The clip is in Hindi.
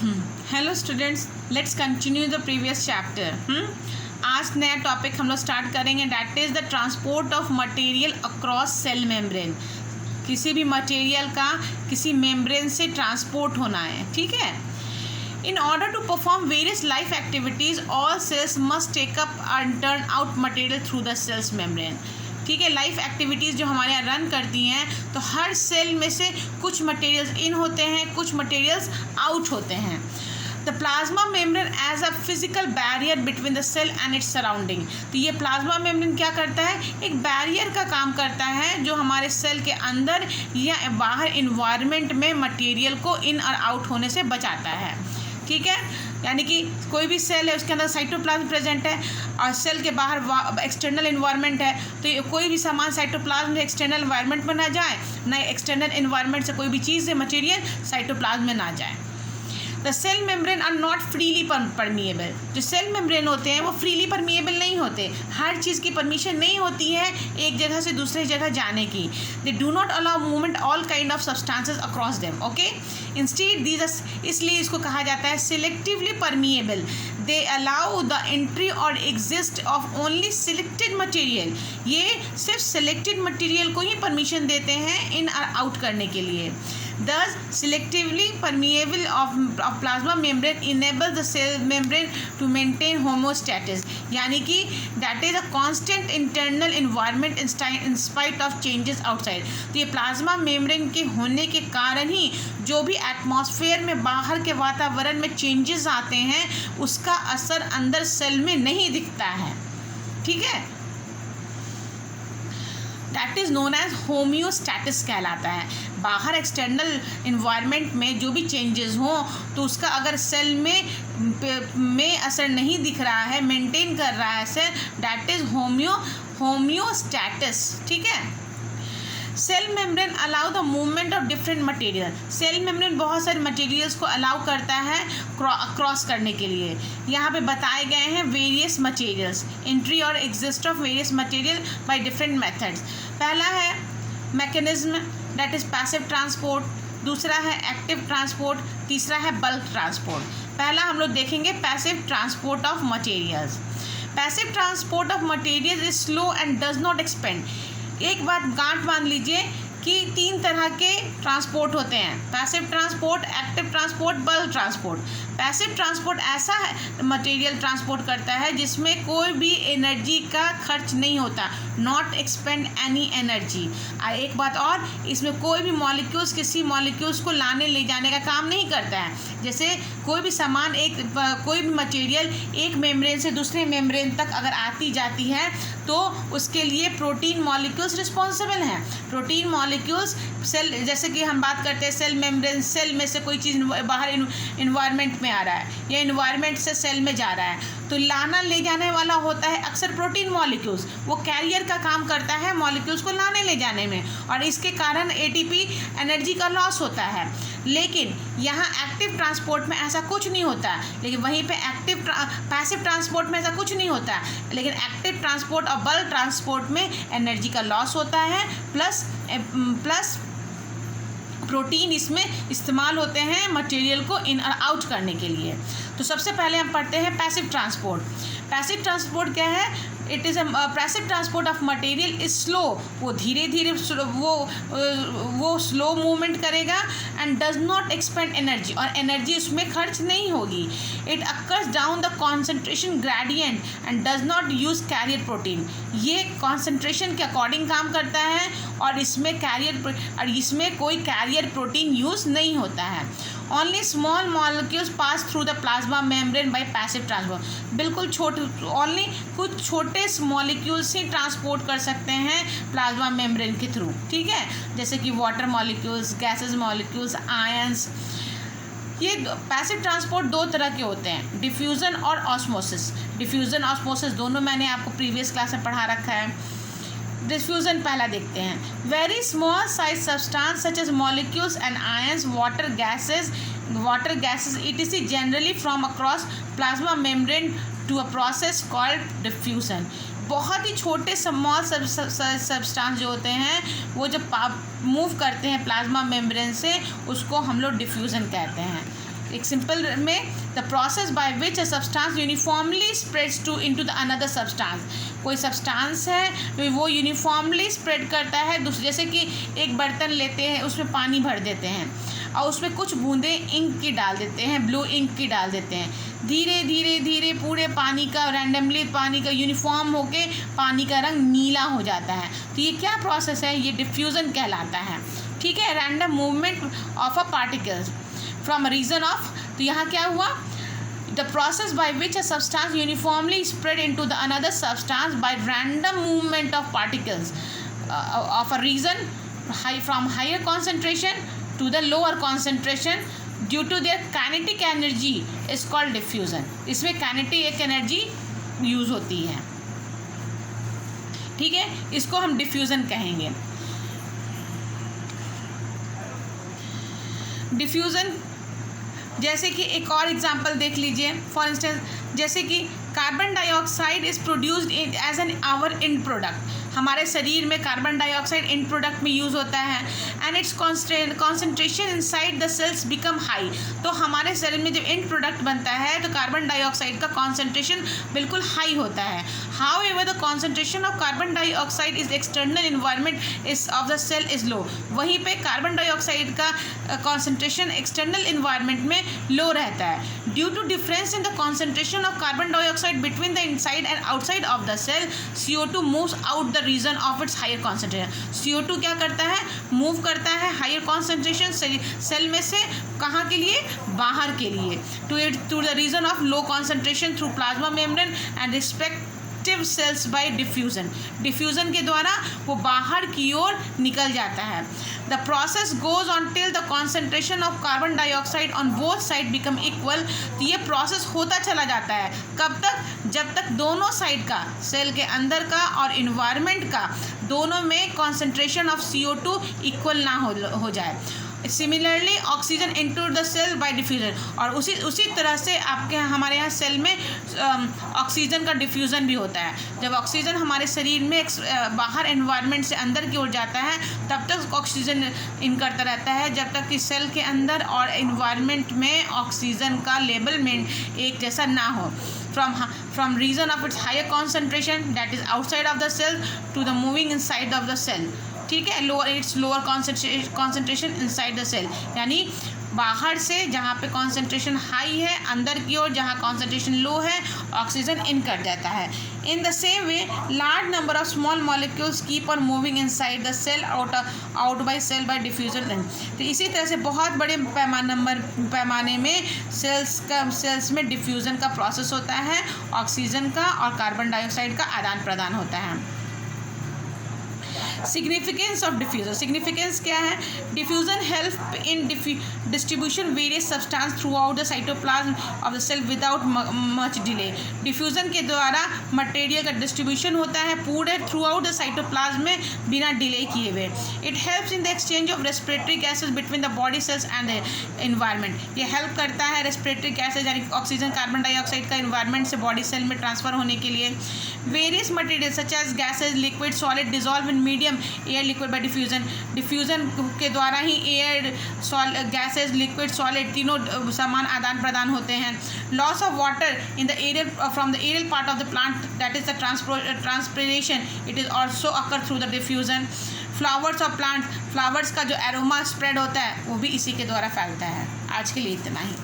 Hello students, let's continue the previous chapter. आज नया टॉपिक हम लोग स्टार्ट करेंगे, that is the transport of material across cell membrane. किसी भी मटेरियल का किसी मेम्ब्रेन से ट्रांसपोर्ट होना है, ठीक है। In order to perform various life activities all cells must take up and turn out material through the cells membrane. ठीक है, लाइफ एक्टिविटीज़ जो हमारे यहाँ रन करती हैं, तो हर सेल में से कुछ मटेरियल्स इन होते हैं, कुछ मटेरियल्स आउट होते हैं। The plasma membrane as a physical barrier between the cell and its surrounding. तो ये प्लाज्मा मेम्ब्रेन क्या करता है, एक बैरियर का काम करता है जो हमारे सेल के अंदर या बाहर इन्वायरमेंट में मटेरियल को इन और आउट होने से बचाता है। ठीक है, यानी कि कोई भी सेल है उसके अंदर साइटोप्लाज्म प्रेजेंट है और सेल के बाहर एक्सटर्नल इन्वायरमेंट है, तो कोई भी सामान साइटोप्लाज्म से एक्सटर्नल इन्वायरमेंट में ना जाए, ना एक्सटर्नल इन्वायरमेंट से कोई भी चीज़ है मटेरियल साइटोप्लाज्म में ना जाए। The cell membrane are not freely permeable. जो सेल मेम्ब्रेन होते हैं वो फ्रीली परमिएबल नहीं होते, हर चीज़ की परमिशन नहीं होती है एक जगह से दूसरी जगह जाने की। They do not allow movement all kind of substances across them. Okay, instead these, इसलिए इसको कहा जाता है selectively permeable. They allow the entry और exist of only selected material. ये सिर्फ सिलेक्टेड मटेरियल को ही परमिशन देते हैं इन और आउट करने के लिए। Thus, selectively permeable of plasma membrane enables the cell membrane to maintain homeostasis, यानी कि that is a constant internal environment in spite of changes outside। तो ये प्लाज्मा मेम्ब्रेन के होने के कारण ही जो भी एटमॉस्फेयर में बाहर के वातावरण में चेंजेस आते हैं उसका असर अंदर सेल में नहीं दिखता है। ठीक है, दैट इज़ नोन एज होम्योस्टैटिस कहलाता है। बाहर एक्सटर्नल इन्वायरमेंट में जो भी चेंजेस हों तो उसका अगर सेल में असर नहीं दिख रहा है, मेंटेन कर रहा है सेल, दैट इज़ होम्योस्टैटिस। ठीक है, cell membrane allow the movement of different material. Cell membrane बहुत सारे मटेरियल्स को अलाउ करता है क्रॉस करने के लिए। यहाँ पे बताए गए हैं वेरियस मटेरियल्स, एंट्री और exist of various material by different methods. पहला है mechanism, that is passive transport. दूसरा है एक्टिव ट्रांसपोर्ट। तीसरा है बल्क ट्रांसपोर्ट। पहला हम लोग देखेंगे passive transport of materials. Passive transport of materials is slow and does not expand. एक बात गांठ बांध लीजिए कि 3 तरह के ट्रांसपोर्ट होते हैं, passive transport, active transport, bulk transport. Passive transport ऐसा है मटेरियल ट्रांसपोर्ट करता है जिसमें कोई भी एनर्जी का खर्च नहीं होता, नॉट एक्सपेंड एनी एनर्जी। एक बात और, इसमें कोई भी मॉलिक्यूल्स किसी मॉलिक्यूल्स को लाने ले जाने का काम नहीं करता है। जैसे कोई भी सामान कोई भी मटेरियल एक मेम्ब्रेन से दूसरे मेम्ब्रेन तक अगर आती जाती है तो उसके लिए प्रोटीन मॉलिक्यूल्स रिस्पॉन्सिबल हैं। प्रोटीन मॉलिक्यूल्स सेल, जैसे कि हम बात करते हैं सेल मेम्ब्रेन, सेल में से कोई चीज़ बाहर इन्वायरमेंट में आ रहा है या इन्वायरमेंट से सेल में जा रहा है, तो लाना ले जाने वाला होता है अक्सर प्रोटीन मॉलिक्यूल्स। वो कैरियर का काम करता है मॉलिक्यूल्स को लाने ले जाने में, और इसके कारण एटीपी एनर्जी का लॉस होता है। लेकिन यहाँ एक्टिव ट्रांसपोर्ट में ऐसा कुछ नहीं होता, लेकिन वहीं पे पैसिव ट्रांसपोर्ट में ऐसा कुछ नहीं होता, लेकिन एक्टिव ट्रांसपोर्ट और बल्क ट्रांसपोर्ट में एनर्जी का लॉस होता है, प्लस प्रोटीन इसमें इस्तेमाल होते हैं मटेरियल को इन और आउट करने के लिए। तो सबसे पहले हम पढ़ते हैं पैसिव ट्रांसपोर्ट। पैसिव ट्रांसपोर्ट क्या है? It is passive transport of material is slow. वो धीरे धीरे वो स्लो मूवमेंट करेगा and does not expand energy, और एनर्जी उसमें खर्च नहीं होगी। It occurs down the concentration gradient and does not use carrier protein. ये कॉन्सेंट्रेशन के अकॉर्डिंग काम करता है और इसमें कोई कैरियर प्रोटीन यूज़ नहीं होता है। Only small molecules pass through the plasma membrane by passive transport. बिल्कुल ओनली कुछ छोटे मॉलिक्यूल्स ही ट्रांसपोर्ट कर सकते हैं प्लाज्मा मेम्ब्रेन के थ्रू। ठीक है, जैसे कि water molecules, gases molecules, ions. ये पैसिव ट्रांसपोर्ट 2 तरह के होते हैं, डिफ्यूज़न और ऑस्मोसिस। डिफ्यूज़न ऑस्मोसिस दोनों मैंने आपको प्रीवियस क्लास में पढ़ा रखा है। डिफ्यूज़न पहला देखते हैं। Very small size substance such as molecules and ions, water gases etc generally from across plasma membrane to a process called diffusion. बहुत ही छोटे स्मॉल सब्सटेंस जो होते हैं वो जब मूव करते हैं प्लाज्मा मेम्ब्रेन से, उसको हम लोग डिफ्यूज़न कहते हैं। एक सिंपल में the process by which a substance uniformly spreads to into the another substance. कोई सब्सटेंस है वो यूनिफॉर्मली स्प्रेड करता है दूसरे, जैसे कि एक बर्तन लेते हैं, उसमें पानी भर देते हैं और उसमें कुछ बूंदें इंक की डाल देते हैं, ब्लू इंक की डाल देते हैं, धीरे धीरे धीरे पूरे पानी का रैंडमली पानी का यूनिफॉर्म होके पानी का रंग नीला हो जाता है। तो ये क्या प्रोसेस है? ये डिफ्यूज़न कहलाता है। ठीक है, random movement of a particles from region of. तो यहाँ क्या हुआ? The process by which a substance uniformly spread into the another substance by random movement of particles of a region from higher concentration to the lower concentration due to their kinetic energy is called diffusion। इसमें kinetic energy यूज़ होती है। ठीक है, इसको हम डिफ्यूज़न कहेंगे। डिफ्यूज़न जैसे कि एक और एग्जांपल देख लीजिए। फॉर इंस्टेंस, जैसे कि carbon dioxide is produced as an our end product. हमारे शरीर में कार्बन डाइऑक्साइड इंड प्रोडक्ट में यूज़ होता है and its concentration inside the cells become high. तो हमारे शरीर में जब इंड प्रोडक्ट बनता है तो कार्बन डाइऑक्साइड का कॉन्सेंट्रेशन बिल्कुल हाई होता है। However the concentration of carbon dioxide is external environment is of the cell is low. वहीं पे कार्बन डाइऑक्साइड का कॉन्सेंट्रेशन एक्सटर्नल इन्वायरमेंट में लो रहता है। Due to difference in the concentration of carbon dioxide between the inside and outside of the cell, CO2 moves out the region of its higher concentration. CO2 क्या करता है? मूव करता है हायर कॉन्सेंट्रेशन सेल में से कहाँ के लिए? बाहर के लिए, to the region of low concentration through plasma membrane and respective cells by diffusion. Diffusion के द्वारा वो बाहर की ओर निकल जाता है। The process goes on till the concentration of carbon dioxide on both side become equal. तो ये प्रोसेस होता चला जाता है कब तक? जब तक दोनों साइड का, सेल के अंदर का और इन्वायरमेंट का, दोनों में कॉन्सेंट्रेशन ऑफ CO2 इक्वल ना हो जाए। Similarly oxygen into the cell by diffusion. और उसी तरह से आपके हमारे यहाँ सेल में ऑक्सीजन का डिफ्यूज़न भी होता है। जब ऑक्सीजन हमारे शरीर में बाहर एनवायरनमेंट से अंदर की ओर जाता है तब तक ऑक्सीजन इन करता रहता है, जब तक कि सेल के अंदर और एनवायरनमेंट में ऑक्सीजन का लेवल में एक जैसा ना हो। From region of its higher concentration that is outside of the cell to the moving inside of the cell। ठीक है, lower concentration inside the cell, यानी बाहर से जहाँ पे कॉन्सेंट्रेशन हाई है, अंदर की ओर जहाँ कॉन्सेंट्रेशन लो है, ऑक्सीजन इन कर जाता है। In the same way large number of small molecules keep on moving inside the cell out by cell by diffusion. तो इसी तरह से बहुत बड़े पैमाने में सेल्स में डिफ्यूज़न का प्रोसेस होता है, ऑक्सीजन का और कार्बन डाइऑक्साइड का आदान प्रदान होता है। Significance of diffusion. सिग्निफिकेंस क्या है? Diffusion help in distribution various substance throughout the cytoplasm of the cell without much delay. Diffusion के द्वारा मटेरियल का डिस्ट्रीब्यूशन होता है पूरे थ्रू आउट द साइटोप्लाज्म में बिना डिले किए हुए। It helps in the exchange of respiratory gases between the body cells and the environment. ये हेल्प करता है रेस्पिरेटरी गैसेज यानी ऑक्सीजन, कार्बन डाइऑक्साइड का इन्वायरमेंट से बॉडी सेल में ट्रांसफर होने के लिए। Various material such as gases, liquid, solid dissolve in medium air liquid by diffusion. Diffusion के द्वारा ही एयर, गैसेज, लिक्विड, सॉलिड तीनों समान आदान प्रदान होते हैं। Loss of water in the aerial from the aerial part of the plant that is the transpiration, it is also occur through the diffusion. Flowers of plant, flowers का जो एरोमा स्प्रेड होता है वो भी इसी के द्वारा फैलता है। आज के लिए इतना ही।